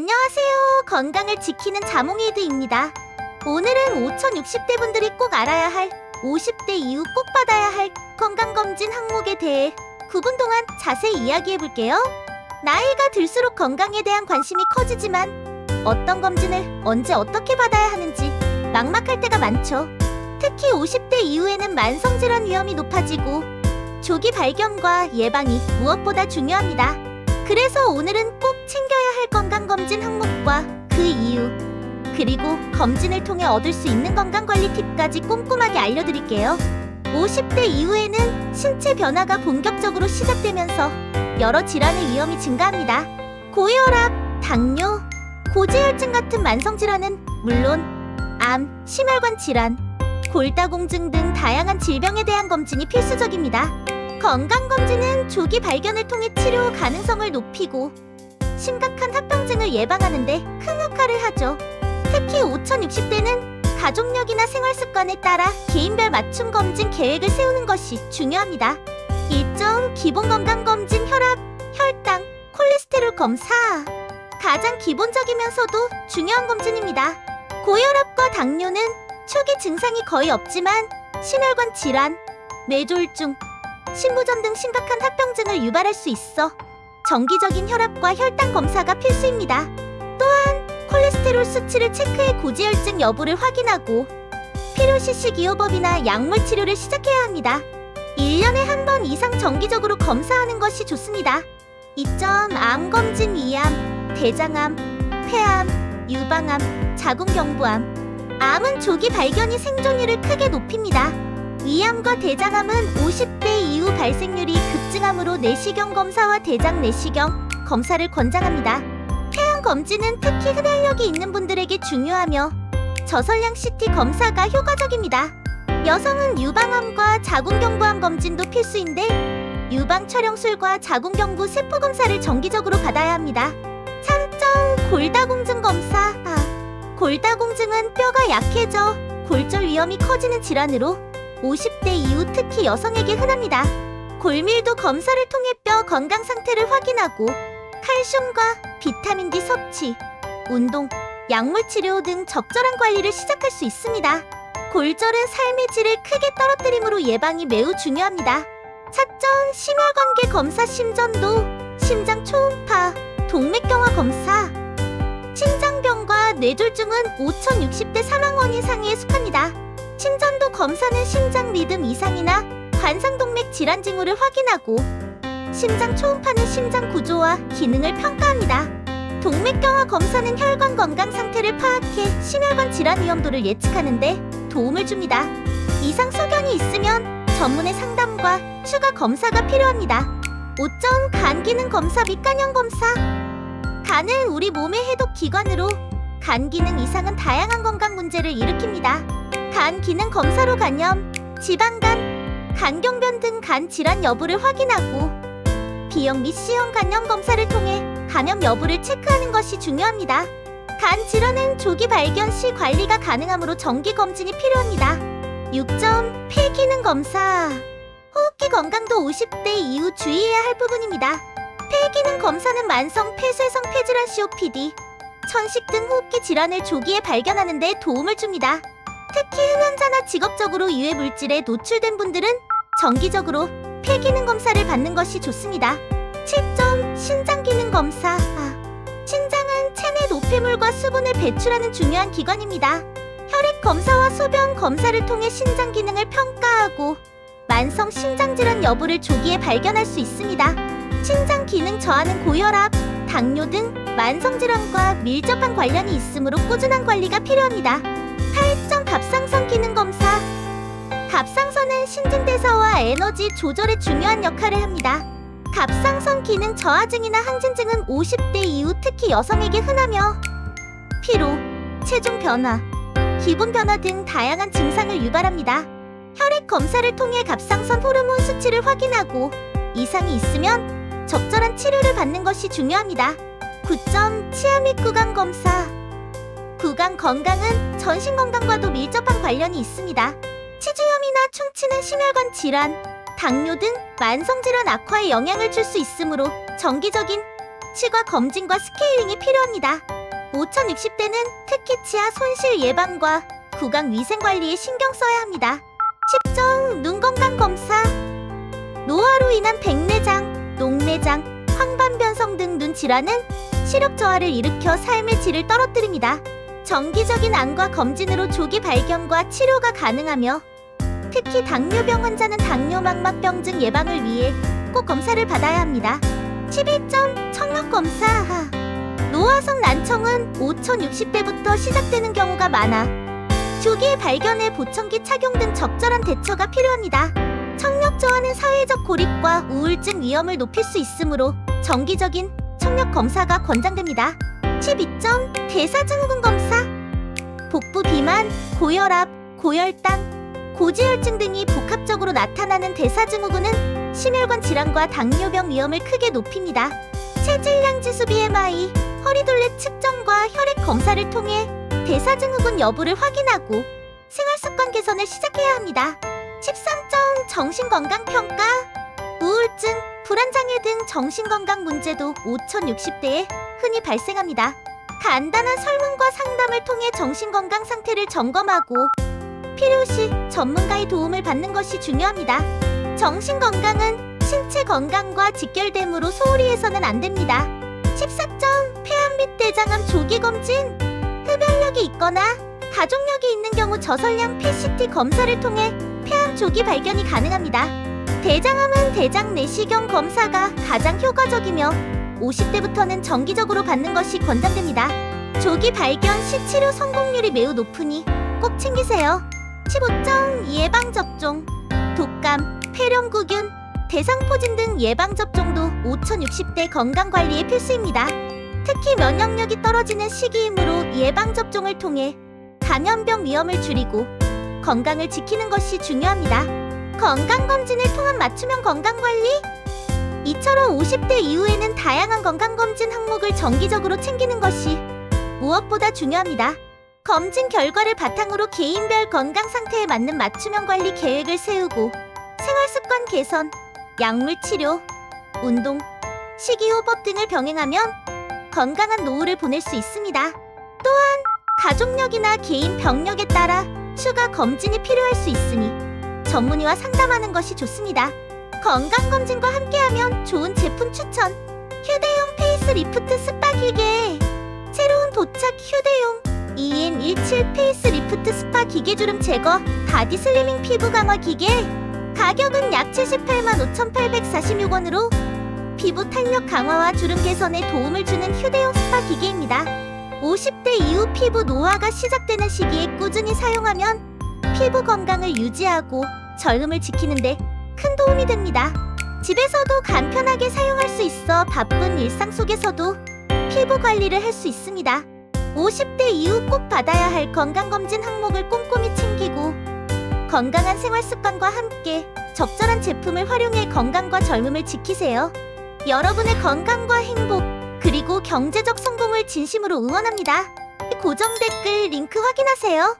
안녕하세요. 건강을 지키는 자몽이드입니다. 오늘은 5060대 분들이 꼭 알아야 할 50대 이후 꼭 받아야 할 건강검진 항목에 대해 9분 동안 자세히 이야기해볼게요. 나이가 들수록 건강에 대한 관심이 커지지만 어떤 검진을 언제 어떻게 받아야 하는지 막막할 때가 많죠. 특히 50대 이후에는 만성질환 위험이 높아지고 조기 발견과 예방이 무엇보다 중요합니다. 그래서 오늘은 꼭 챙겨야 할 건강검진 항목과 그 이유, 그리고 검진을 통해 얻을 수 있는 건강관리 팁까지 꼼꼼하게 알려드릴게요. 50대 이후에는 신체 변화가 본격적으로 시작되면서 여러 질환의 위험이 증가합니다. 고혈압, 당뇨, 고지혈증 같은 만성질환은 물론 암, 심혈관 질환, 골다공증 등 다양한 질병에 대한 검진이 필수적입니다. 건강검진은 조기 발견을 통해 치료 가능성을 높이고 심각한 합병증을 예방하는 데 큰 역할을 하죠. 특히 5060대는 가족력이나 생활습관에 따라 개인별 맞춤 검진 계획을 세우는 것이 중요합니다. 일정 기본 건강검진 혈압, 혈당, 콜레스테롤 검사. 가장 기본적이면서도 중요한 검진입니다. 고혈압과 당뇨는 초기 증상이 거의 없지만 심혈관 질환, 뇌졸중, 신부전 등 심각한 합병증을 유발할 수 있어 정기적인 혈압과 혈당 검사가 필수입니다. 또한 콜레스테롤 수치를 체크해 고지혈증 여부를 확인하고 필요시시 기호법이나 약물 치료를 시작해야 합니다. 1년에 한 번 이상 정기적으로 검사하는 것이 좋습니다. 이점 암검진 위암, 대장암, 폐암, 유방암, 자궁경부암. 암은 조기 발견이 생존율을 크게 높입니다. 위암과 대장암은 50대 이후 발생률이 급증하므로 내시경 검사와 대장 내시경 검사를 권장합니다. 폐암 검진은 특히 흡연력이 있는 분들에게 중요하며 저설량 CT 검사가 효과적입니다. 여성은 유방암과 자궁경부암 검진도 필수인데 유방 촬영술과 자궁경부 세포 검사를 정기적으로 받아야 합니다. 3점 골다공증 검사. 골다공증은 뼈가 약해져 골절 위험이 커지는 질환으로 50대 이후 특히 여성에게 흔합니다. 골밀도 검사를 통해 뼈 건강 상태를 확인하고 칼슘과 비타민 D 섭취, 운동, 약물 치료 등 적절한 관리를 시작할 수 있습니다. 골절은 삶의 질을 크게 떨어뜨리므로 예방이 매우 중요합니다. 4점 심혈관계 검사 심전도, 심장 초음파, 동맥경화 검사. 심장병과 뇌졸중은 5060대 사망 원인 상위에 속합니다. 심전도 검사는 심장 리듬 이상이나 관상동맥 질환 징후를 확인하고 심장 초음파는 심장 구조와 기능을 평가합니다. 동맥경화 검사는 혈관 건강 상태를 파악해 심혈관 질환 위험도를 예측하는 데 도움을 줍니다. 이상 소견이 있으면 전문의 상담과 추가 검사가 필요합니다. 5점 간 기능 검사 및 간염 검사. 간은 우리 몸의 해독 기관으로 간 기능 이상은 다양한 건강 문제를 일으킵니다. 간 기능 검사로 간염, 지방간, 간경변 등 간 질환 여부를 확인하고 B형 및 C형 간염 검사를 통해 감염 여부를 체크하는 것이 중요합니다. 간 질환은 조기 발견 시 관리가 가능하므로 정기 검진이 필요합니다. 6점 폐 기능 검사. 호흡기 건강도 50대 이후 주의해야 할 부분입니다. 폐 기능 검사는 만성 폐쇄성 폐질환 COPD, 천식 등 호흡기 질환을 조기에 발견하는 데 도움을 줍니다. 특히 흡연자나 직업적으로 유해 물질에 노출된 분들은 정기적으로 폐 기능 검사를 받는 것이 좋습니다. 7점 신장 기능 검사. 신장은 체내 노폐물과 수분을 배출하는 중요한 기관입니다. 혈액 검사와 소변 검사를 통해 신장 기능을 평가하고 만성 심장 질환 여부를 조기에 발견할 수 있습니다. 신장 기능 저하는 고혈압, 당뇨 등 만성 질환과 밀접한 관련이 있으므로 꾸준한 관리가 필요합니다. 8점 갑상선 기능 검사. 갑상선은 신진대사와 에너지 조절에 중요한 역할을 합니다. 갑상선 기능 저하증이나 항진증은 50대 이후 특히 여성에게 흔하며 피로, 체중 변화, 기분 변화 등 다양한 증상을 유발합니다. 혈액 검사를 통해 갑상선 호르몬 수치를 확인하고 이상이 있으면 적절한 치료를 받는 것이 중요합니다. 9점 치아 및 구강 검사. 구강 건강은 전신 건강과도 밀접한 관련이 있습니다. 치주염이나 충치는 심혈관 질환, 당뇨 등 만성질환 악화에 영향을 줄 수 있으므로 정기적인 수치과 검진과 스케일링이 필요합니다. 5060대는 특히 치아 손실 예방과 구강 위생 관리에 신경 써야 합니다. 10종 눈 건강 검사. 노화로 인한 백내장, 녹내장, 황반변성 등 눈 질환은 시력 저하를 일으켜 삶의 질을 떨어뜨립니다. 정기적인 안과 검진으로 조기 발견과 치료가 가능하며 특히 당뇨병 환자는 당뇨망막병증 예방을 위해 꼭 검사를 받아야 합니다. 11점 청력 검사. 노화성 난청은 5060대부터 시작되는 경우가 많아 조기에 발견해 보청기 착용 등 적절한 대처가 필요합니다. 청력 저하는 사회적 고립과 우울증 위험을 높일 수 있으므로 정기적인 청력 검사가 권장됩니다. 12점 대사증후군 검사. 복부 비만, 고혈압, 고혈당, 고지혈증 등이 복합적으로 나타나는 대사증후군은 심혈관 질환과 당뇨병 위험을 크게 높입니다. 체질량 지수 BMI, 허리둘레 측정과 혈액 검사를 통해 대사증후군 여부를 확인하고 생활습관 개선을 시작해야 합니다. 13점 정신건강평가. 우울증, 불안장애 등 정신건강 문제도 5060대에 흔히 발생합니다. 간단한 설문과 상담을 통해 정신건강 상태를 점검하고 필요시 전문가의 도움을 받는 것이 중요합니다. 정신건강은 신체 건강과 직결되므로 소홀히 해서는 안 됩니다. 14점 폐암 및 대장암 조기검진. 흡연력이 있거나 가족력이 있는 경우 저설량 PCT 검사를 통해 폐암 조기 발견이 가능합니다. 대장암은 대장 내시경 검사가 가장 효과적이며 50대부터는 정기적으로 받는 것이 권장됩니다. 조기 발견 시 치료 성공률이 매우 높으니 꼭 챙기세요. 15점 예방접종. 독감, 폐렴구균, 대상포진 등 예방접종도 5060대 건강관리에 필수입니다. 특히 면역력이 떨어지는 시기이므로 예방접종을 통해 감염병 위험을 줄이고 건강을 지키는 것이 중요합니다. 건강검진을 통한 맞춤형 건강관리. 이처럼 50대 이후에는 다양한 건강검진 항목을 정기적으로 챙기는 것이 무엇보다 중요합니다. 검진 결과를 바탕으로 개인별 건강 상태에 맞는 맞춤형 관리 계획을 세우고 생활습관 개선, 약물 치료, 운동, 식이요법 등을 병행하면 건강한 노후를 보낼 수 있습니다. 또한 가족력이나 개인 병력에 따라 추가 검진이 필요할 수 있으니 전문의와 상담하는 것이 좋습니다. 건강검진과 함께하면 좋은 제품 추천. 휴대용 페이스리프트 스파 기계. 새로운 도착 휴대용 EM17 페이스리프트 스파 기계주름 제거 바디 슬리밍 피부 강화 기계. 가격은 약 78만 5,846원으로 피부 탄력 강화와 주름 개선에 도움을 주는 휴대용 스파 기계입니다. 50대 이후 피부 노화가 시작되는 시기에 꾸준히 사용하면 피부 건강을 유지하고 젊음을 지키는 데 큰 도움이 됩니다. 집에서도 간편하게 사용할 수 있어 바쁜 일상 속에서도 피부 관리를 할 수 있습니다. 50대 이후 꼭 받아야 할 건강검진 항목을 꼼꼼히 챙기고 건강한 생활 습관과 함께 적절한 제품을 활용해 건강과 젊음을 지키세요. 여러분의 건강과 행복 그리고 경제적 성공을 진심으로 응원합니다. 고정 댓글 링크 확인하세요.